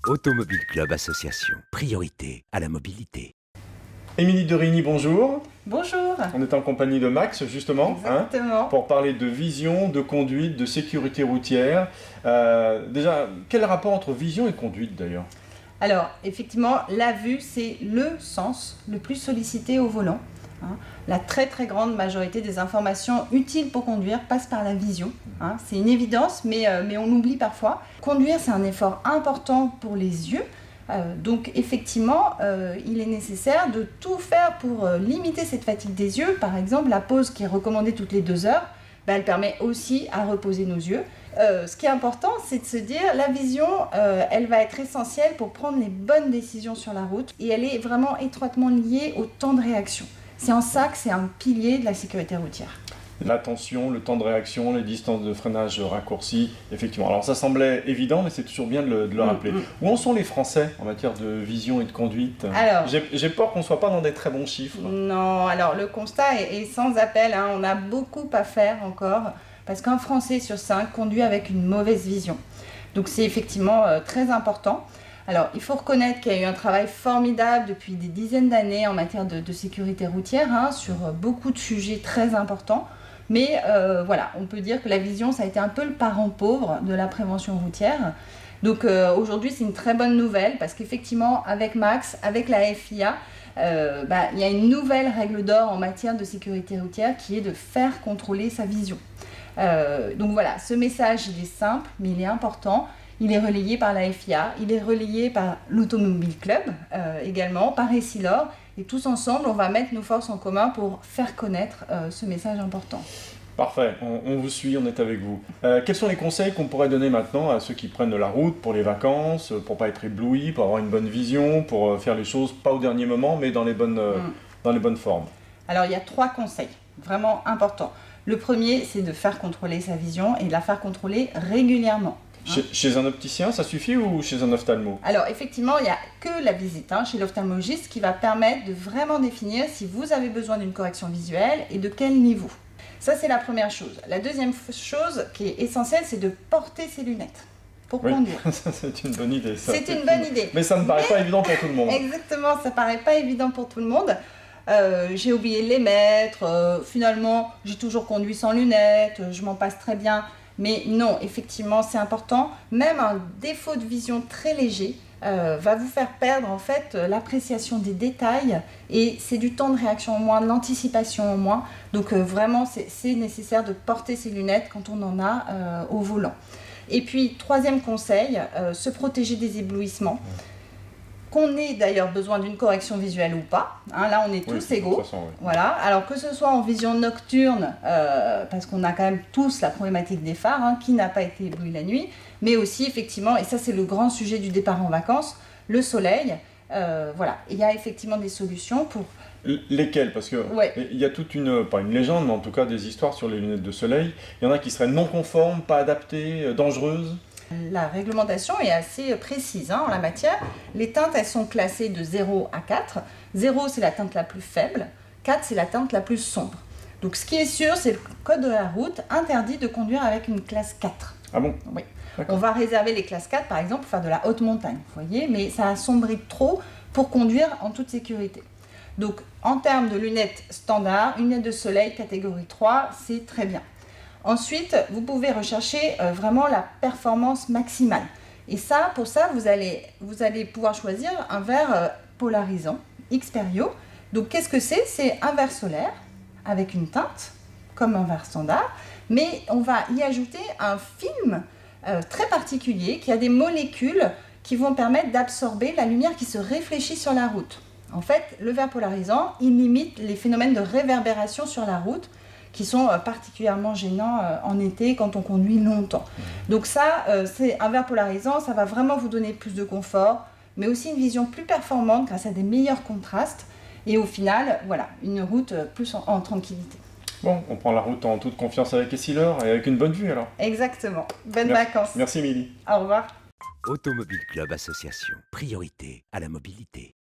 Automobile Club Association. Priorité à la mobilité. Émilie de Rigny, bonjour. Bonjour. On est en compagnie de Max, justement, Exactement. pour parler de vision, de conduite, de sécurité routière. Déjà, quel rapport entre vision et conduite, d'ailleurs? Alors, effectivement, la vue, c'est le sens le plus sollicité au volant. La très grande majorité des informations utiles pour conduire passent par la vision. C'est une évidence, mais on l'oublie parfois. Conduire, c'est un effort important pour les yeux. Donc effectivement, il est nécessaire de tout faire pour limiter cette fatigue des yeux. Par exemple, la pause qui est recommandée toutes les 2 heures, elle permet aussi à reposer nos yeux. Ce qui est important, c'est de se dire, la vision, elle va être essentielle pour prendre les bonnes décisions sur la route. Et elle est vraiment étroitement liée au temps de réaction. C'est en ça que c'est un pilier de la sécurité routière. L'attention, le temps de réaction, les distances de freinage raccourcies, effectivement. Alors ça semblait évident, mais c'est toujours bien de le rappeler. Où en sont les Français en matière de vision et de conduite? Alors, j'ai peur qu'on ne soit pas dans des très bons chiffres. Non, alors le constat est sans appel. On a beaucoup à faire encore, parce qu'un Français sur 5 conduit avec une mauvaise vision. Donc c'est effectivement très important. Alors, il faut reconnaître qu'il y a eu un travail formidable depuis des dizaines d'années en matière de sécurité routière, sur beaucoup de sujets très importants. Mais voilà, on peut dire que la vision, ça a été un peu le parent pauvre de la prévention routière. Donc aujourd'hui, c'est une très bonne nouvelle parce qu'effectivement, avec Max, avec la FIA, il y a une nouvelle règle d'or en matière de sécurité routière qui est de faire contrôler sa vision. Donc voilà, ce message, il est simple, mais il est important. Il est relayé par la FIA, il est relayé par l'Automobile Club également, par Essilor. Et tous ensemble, on va mettre nos forces en commun pour faire connaître ce message important. Parfait, on vous suit, on est avec vous. Quels sont les conseils qu'on pourrait donner maintenant à ceux qui prennent de la route pour les vacances, pour ne pas être éblouis, pour avoir une bonne vision, pour faire les choses pas au dernier moment, mais dans les bonnes formes? Alors, il y a 3 conseils vraiment importants. Le premier, c'est de faire contrôler sa vision et de la faire contrôler régulièrement. Chez un opticien, ça suffit, ou chez un ophtalmo? Alors effectivement, il n'y a que la visite chez l'ophtalmologiste qui va permettre de vraiment définir si vous avez besoin d'une correction visuelle et de quel niveau. Ça, c'est la première chose. La deuxième chose qui est essentielle, c'est de porter ses lunettes pour conduire. C'est une bonne idée. Ça. C'est une bonne idée. Mais ça ne paraît pas évident pour tout le monde. Exactement, ça ne paraît pas évident pour tout le monde. J'ai oublié de les mettre. Finalement, j'ai toujours conduit sans lunettes. Je m'en passe très bien. Mais non, effectivement, c'est important. Même un défaut de vision très léger va vous faire perdre en fait l'appréciation des détails, et c'est du temps de réaction en moins, de l'anticipation en moins. Donc vraiment, c'est nécessaire de porter ses lunettes quand on en a au volant. Et puis, troisième conseil, se protéger des éblouissements. Qu'on ait d'ailleurs besoin d'une correction visuelle ou pas, là on est tous égaux. Voilà. Alors que ce soit en vision nocturne, parce qu'on a quand même tous la problématique des phares, qui n'a pas été ébloui la nuit, mais aussi effectivement, et ça c'est le grand sujet du départ en vacances, le soleil. Voilà, il y a effectivement des solutions pour... Lesquelles? Parce que il y a toute pas une légende, mais en tout cas des histoires sur les lunettes de soleil. Il y en a qui seraient non conformes, pas adaptées, dangereuses. La réglementation est assez précise en la matière. Les teintes, elles sont classées de 0 à 4. 0, c'est la teinte la plus faible. 4, c'est la teinte la plus sombre. Donc ce qui est sûr, c'est que le code de la route interdit de conduire avec une classe 4. Ah bon? Oui. On va réserver les classes 4, par exemple, pour faire de la haute montagne, vous voyez, mais ça assombrit trop pour conduire en toute sécurité. Donc en termes de lunettes standard, une lunette de soleil catégorie 3, c'est très bien. Ensuite, vous pouvez rechercher vraiment la performance maximale. Et ça, pour ça, vous allez pouvoir choisir un verre polarisant, Xperio. Donc, qu'est-ce que c'est? C'est un verre solaire avec une teinte, comme un verre standard, mais on va y ajouter un film très particulier qui a des molécules qui vont permettre d'absorber la lumière qui se réfléchit sur la route. En fait, le verre polarisant, il limite les phénomènes de réverbération sur la route, qui sont particulièrement gênants en été quand on conduit longtemps. Donc ça, c'est un verre polarisant, ça va vraiment vous donner plus de confort, mais aussi une vision plus performante grâce à des meilleurs contrastes, et au final, voilà, une route plus en tranquillité. Bon, on prend la route en toute confiance avec Essilor et avec une bonne vue alors. Exactement. Bonnes vacances. Merci Émilie. Au revoir. Automobile Club Association. Priorité à la mobilité.